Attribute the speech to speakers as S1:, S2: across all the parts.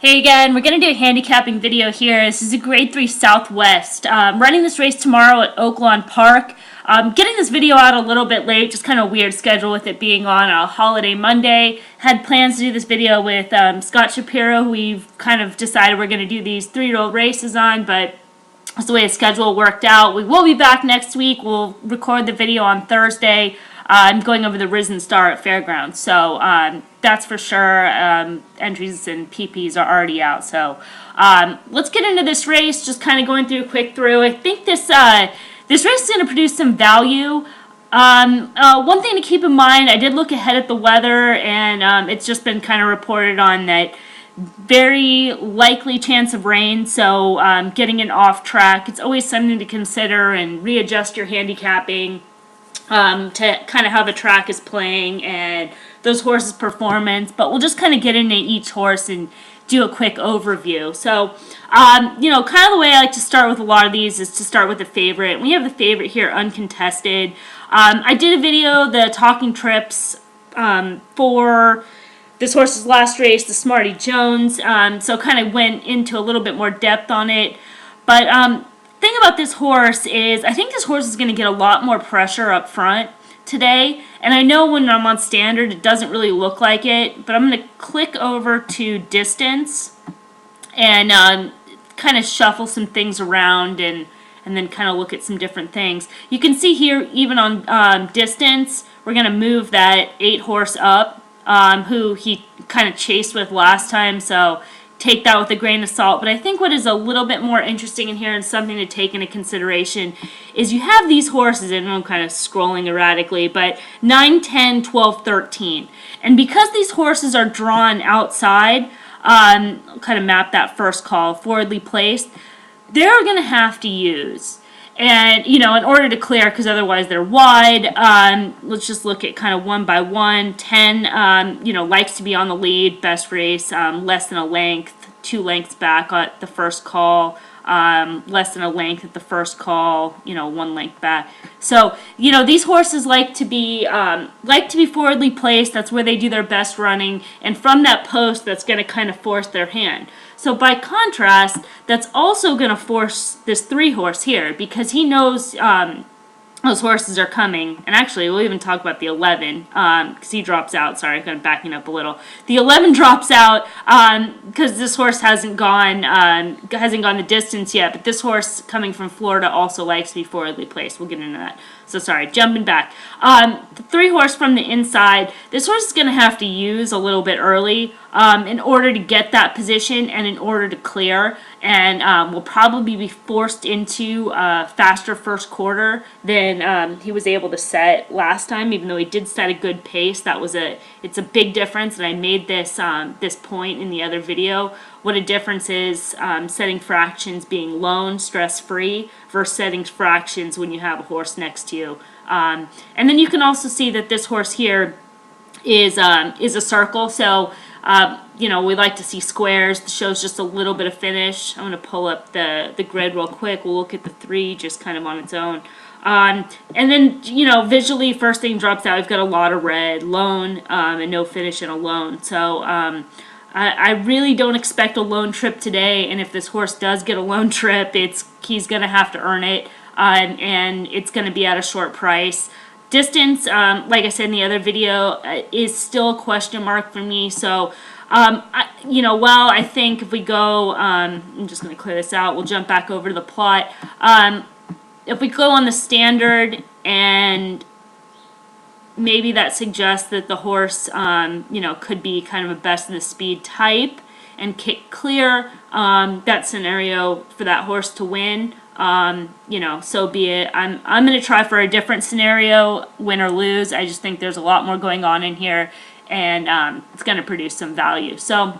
S1: Hey again, we're going to do a handicapping video here. This is a grade 3 Southwest. Running this race tomorrow at Oaklawn Park. Getting this video out a little bit late, just kind of a weird schedule with it being on a holiday Monday. Had plans to do this video with Scott Shapiro, who we've kind of decided we're going to do these 3-year-old races on, but that's the way the schedule worked out. We will be back next week. We'll record the video on Thursday. I'm going over the Risen Star at Fairgrounds, so that's for sure. Entries and PPs are already out, so let's get into this race. Just kind of going through a quick through. I think this race is going to produce some value. One thing to keep in mind, I did look ahead at the weather, and it's just been kind of reported on that very likely chance of rain, so getting it off track, it's always something to consider and readjust your handicapping to kind of how the track is playing and those horses' performance. But we'll just kind of get into each horse and do a quick overview. So, kind of the way I like to start with a lot of these is to start with the favorite. We have the favorite here, uncontested. I did a video, the Talking Trips, for this horse's last race, the Smarty Jones, so kind of went into a little bit more depth on it. But thing about this horse is I think this horse is going to get a lot more pressure up front today. And I know when I'm on standard it doesn't really look like it, but I'm going to click over to distance and kind of shuffle some things around and then kind of look at some different things. You can see here, even on distance, we're going to move that 8 horse up, who he kind of chased with last time, so take that with a grain of salt. But I think what is a little bit more interesting in here and something to take into consideration is you have these horses, and I'm kind of scrolling erratically, but 9, 10, 12, 13. And because these horses are drawn outside, I'll kind of map that first call, forwardly placed, they're going to have to use. And, in order to clear, because otherwise they're wide, let's just look at kind of one by one. 10, likes to be on the lead, best race, less than a length, 2 lengths back at the first call, less than a length at the first call, 1 length back. So, these horses like to be forwardly placed. That's where they do their best running. And from that post, that's going to kind of force their hand. So by contrast, that's also going to force this 3 horse here, because he knows those horses are coming. And actually, we'll even talk about the 11, because he drops out. Sorry, I'm kind of backing up a little. The 11 drops out because this horse hasn't gone the distance yet. But this horse coming from Florida also likes to be forwardly placed. We'll get into that. So sorry, jumping back. The 3 horse from the inside, this horse is going to have to use a little bit early in order to get that position and in order to clear. And will probably be forced into a faster first quarter than he was able to set last time, even though he did set a good pace. It's a big difference, and I made this point in the other video. What a difference is setting fractions being lone, stress-free, versus setting fractions when you have a horse next to you. And then you can also see that this horse here is a circle. So, we like to see squares. The show's just a little bit of finish. I'm going to pull up the grid real quick. We'll look at the 3 just kind of on its own. And then, visually, first thing drops out. We've got a lot of red, lone, and no finish in a lone. So, I really don't expect a lone trip today, and if this horse does get a lone trip, he's going to have to earn it, and it's going to be at a short price. Distance, like I said in the other video, is still a question mark for me. So, while I think if we go, I'm just going to clear this out. We'll jump back over to the plot. If we go on the standard, and maybe that suggests that the horse, could be kind of a best in the speed type and kick clear. That scenario for that horse to win, so be it. I'm going to try for a different scenario, win or lose. I just think there's a lot more going on in here, and it's going to produce some value. So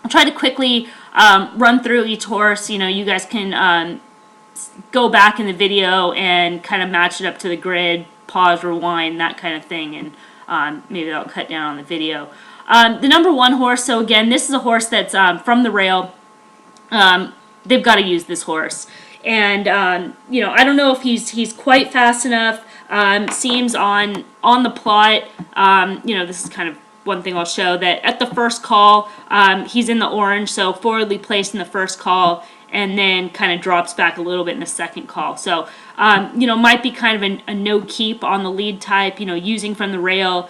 S1: I'll try to quickly run through each horse. You guys can go back in the video and kind of match it up to the grid, pause, rewind, that kind of thing, and maybe that'll cut down on the video. The number 1 horse, so again, this is a horse that's from the rail. They've got to use this horse. And, I don't know if he's quite fast enough. Seems on the plot, this is kind of one thing I'll show, that at the first call, he's in the orange, so forwardly placed in the first call, and then kind of drops back a little bit in the second call. So, might be kind of a no keep on the lead type, using from the rail,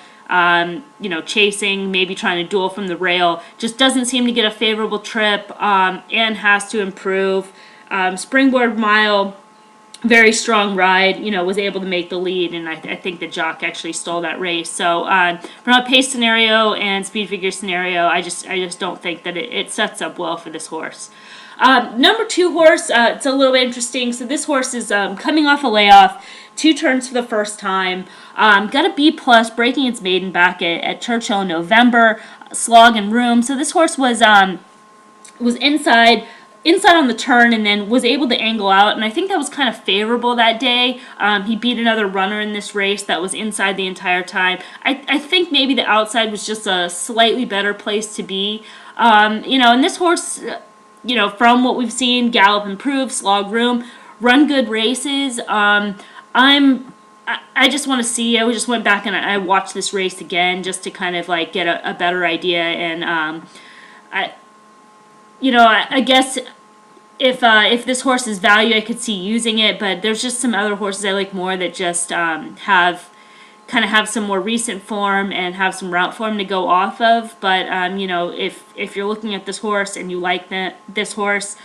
S1: chasing, maybe trying to duel from the rail. Just doesn't seem to get a favorable trip, and has to improve. Springboard mile, very strong ride, was able to make the lead, and I think the jock actually stole that race. So from a pace scenario and speed figure scenario, I just don't think that it sets up well for this horse. Number 2 horse, it's a little bit interesting. So this horse is coming off a layoff, 2 turns for the first time. Got a B+, breaking its maiden back at Churchill in November, slog and room. So this horse was inside on the turn, and then was able to angle out, and I think that was kind of favorable that day. He beat another runner in this race that was inside the entire time. I think maybe the outside was just a slightly better place to be. And this horse, from what we've seen, gallop improved, slog room, run good races. I just want to see. I just went back and I watched this race again just to kind of like get a better idea, and I guess if this horse is value, I could see using it, but there's just some other horses I like more that just have some more recent form and have some route form to go off of. But if you're looking at this horse and you like this horse,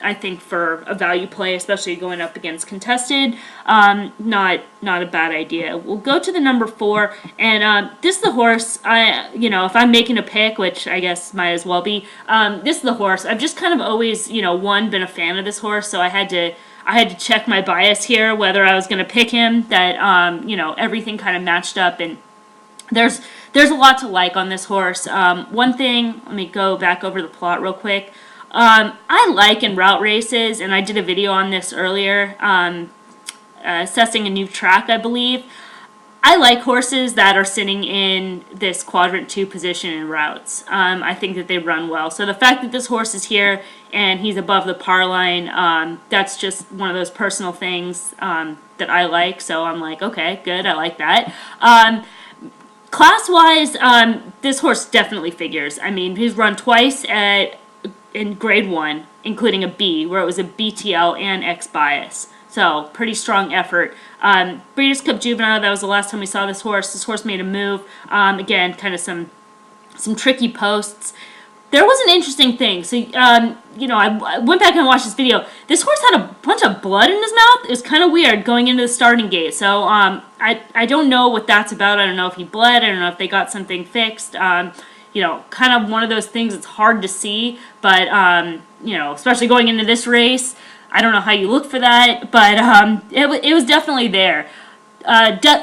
S1: I think for a value play, especially going up against contested, not a bad idea. We'll go to the number 4, and this is the horse. If I'm making a pick, which I guess might as well be, this is the horse. I've just kind of always, been a fan of this horse, so I had to check my bias here whether I was going to pick him. That everything kind of matched up, and there's a lot to like on this horse. One thing, let me go back over the plot real quick. I like in route races, and I did a video on this earlier, assessing a new track, I believe. I like horses that are sitting in this quadrant 2 position in routes. I think that they run well. So the fact that this horse is here and he's above the par line, that's just one of those personal things that I like. So I'm like, okay, good, I like that. Class-wise, this horse definitely figures. I mean, he's run twice in grade 1, including a B, where it was a BTL and X bias. So pretty strong effort. Breeders' Cup Juvenile, that was the last time we saw this horse. This horse made a move. Again, kind of some tricky posts. There was an interesting thing. So, I went back and watched this video. This horse had a bunch of blood in his mouth. It was kind of weird going into the starting gate. So, I don't know what that's about. I don't know if he bled. I don't know if they got something fixed. Kind of one of those things that's hard to see, but, especially going into this race, I don't know how you look for that, but it was definitely there.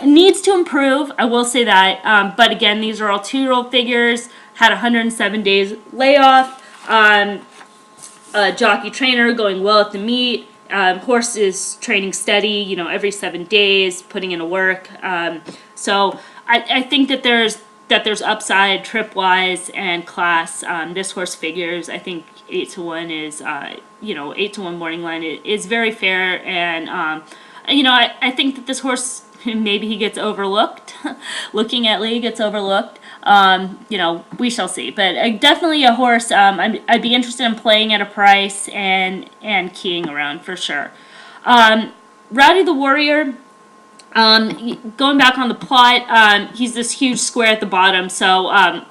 S1: Needs to improve, I will say that, but again, these are all 2-year-old figures, had 107 days layoff, jockey trainer going well at the meet, horse is training steady, every 7 days, putting in a work, so I think that there's upside trip-wise and class. This horse figures. I think 8-1 is, 8-1 morning line is very fair, and I think that this horse, maybe he gets overlooked. Looking at Lee, gets overlooked. We shall see. But definitely a horse. I'd be interested in playing at a price and keying around for sure. Rowdy the Warrior. Going back on the plot, he's this huge square at the bottom, so,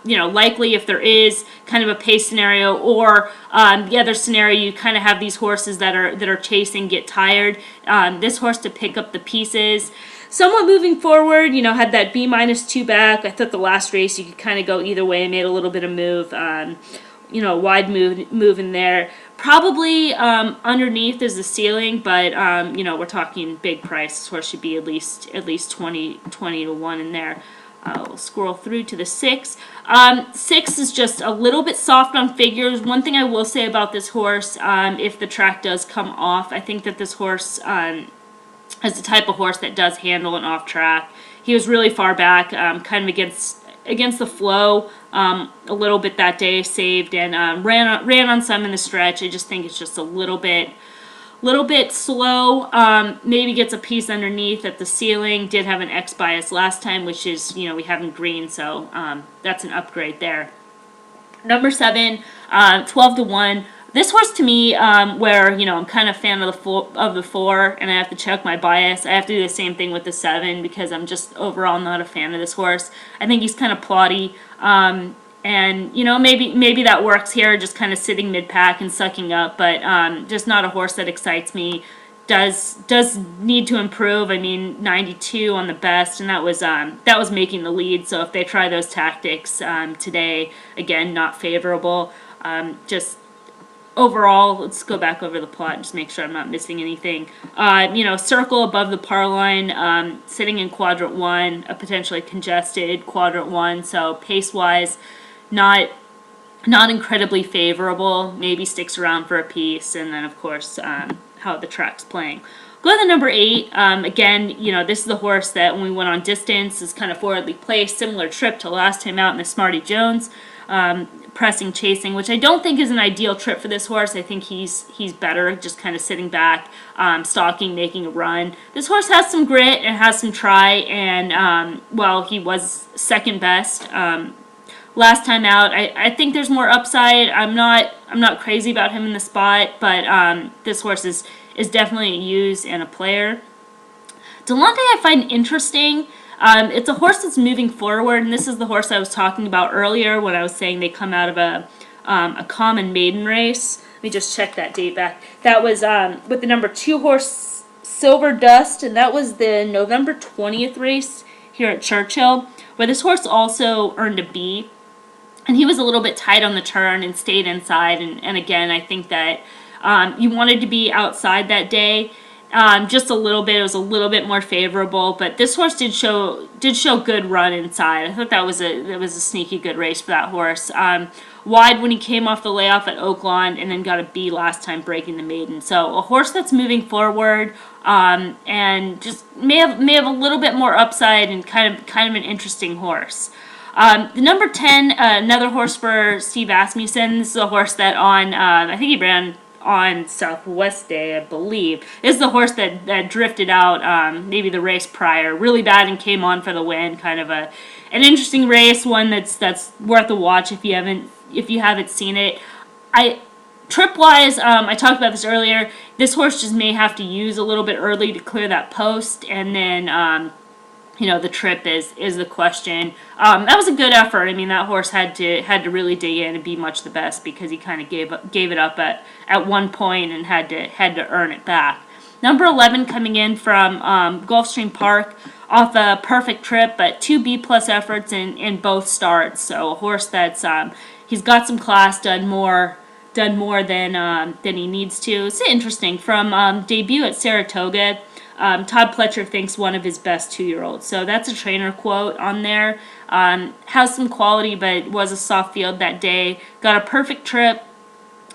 S1: likely if there is kind of a pace scenario, or the other scenario, you kind of have these horses that are chasing, get tired, this horse to pick up the pieces. Somewhat moving forward, had that B-2 back. I thought the last race you could kind of go either way, made a little bit of move, wide move in there. Probably underneath is the ceiling, but we're talking big price. This horse should be at least 20 to 1 in there. We'll scroll through to the 6. 6 is just a little bit soft on figures. One thing I will say about this horse, if the track does come off, I think that this horse is the type of horse that does handle an off track. He was really far back, kind of against the flow a little bit that day, saved, and ran on some in the stretch. I just think it's just a little bit Little bit slow, maybe gets a piece underneath at the ceiling. Did have an X bias last time, which is, we have in green, so that's an upgrade there. Number 7, 12 to 1. This horse to me, where, I'm kind of a fan of the 4, and I have to check my bias. I have to do the same thing with the 7 because I'm just overall not a fan of this horse. I think he's kind of plotty. And, maybe that works here, just kind of sitting mid-pack and sucking up, but just not a horse that excites me. Does need to improve. I mean, 92 on the best, and that was making the lead. So if they try those tactics today, again, not favorable. Just overall, let's go back over the plot and just make sure I'm not missing anything. Circle above the par line, sitting in quadrant 1, a potentially congested quadrant 1. So pace-wise, not incredibly favorable. Maybe sticks around for a piece, and then of course how the track's playing. Go to the number 8. Again, this is the horse that when we went on distance is kind of forwardly placed, similar trip to last time out in the Smarty Jones. Pressing, chasing, which I don't think is an ideal trip for this horse. I think he's better just kind of sitting back, stalking, making a run. This horse has some grit and has some try, and he was second best last time out. I think there's more upside. I'm not crazy about him in the spot, but this horse is definitely a use and a player. Delonte I find interesting. It's a horse that's moving forward, and this is the horse I was talking about earlier when I was saying they come out of a common maiden race. Let me just check that date back. That was with the number 2 horse, Silver Dust, and that was the November 20th race here at Churchill, where this horse also earned a B. And he was a little bit tight on the turn and stayed inside. And again, I think that you wanted to be outside that day. Just a little bit. It was a little bit more favorable, but this horse did show good run inside. I thought that was a sneaky good race for that horse. Wide when he came off the layoff at Oaklawn, and then got a B last time breaking the maiden. So a horse that's moving forward, and just may have a little bit more upside, and kind of an interesting horse. The number 10, another horse for Steve Asmussen. This is a horse that I think he ran on Southwest Day, I believe. This is the horse that drifted out maybe the race prior really bad and came on for the win. Kind of an interesting race, one that's worth a watch if you haven't seen it. Trip wise, I talked about this earlier. This horse just may have to use a little bit early to clear that post, and then the trip is the question. That was a good effort. I mean, that horse had to really dig in and be much the best, because he kind of gave it up at one point and had to earn it back. Number 11 coming in from Gulfstream Park off a perfect trip, but 2 B+ efforts in both starts. So a horse that's he's got some class, done more than he needs to. It's interesting. From debut at Saratoga, Todd Pletcher thinks one of his best 2-year-olds. So that's a trainer quote on there. Has some quality, but was a soft field that day. Got a perfect trip.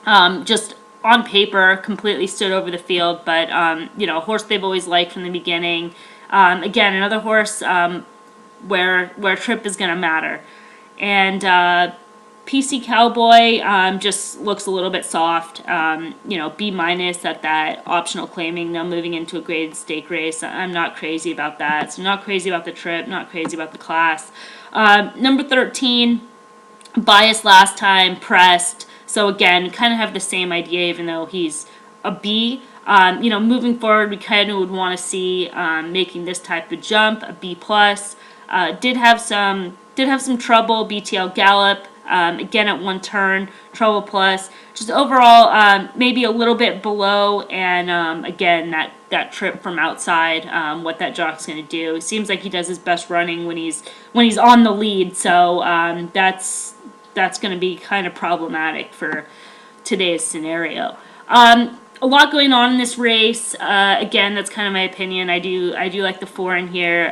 S1: Just on paper, completely stood over the field. But, a horse they've always liked from the beginning. Again, another horse where trip is going to matter. And PC Cowboy just looks a little bit soft. B- at that optional claiming, now moving into a graded stake race. I'm not crazy about that. So not crazy about the trip, not crazy about the class. Number 13, biased last time, pressed. So again, kind of have the same idea, even though he's a B. Moving forward, we kind of would want to see making this type of jump, a B+. Did have some trouble, BTL Gallop. Again at one turn, trouble plus. Just overall, maybe a little bit below, and again that trip from outside, what that jock's going to do. It seems like he does his best running when he's on the lead, so that's going to be kind of problematic for today's scenario. A lot going on in this race. Again, that's kind of my opinion. I do like the 4 in here,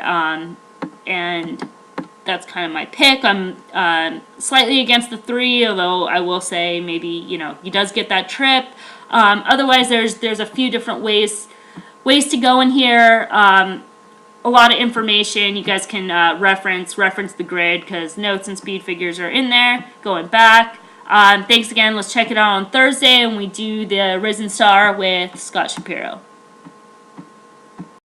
S1: and that's kind of my pick. I'm slightly against the 3, although I will say maybe he does get that trip. Otherwise, there's a few different ways to go in here. A lot of information you guys can reference the grid, because notes and speed figures are in there. Going back, Thanks again. Let's check it out on Thursday when we do the Risen Star with Scott Shapiro.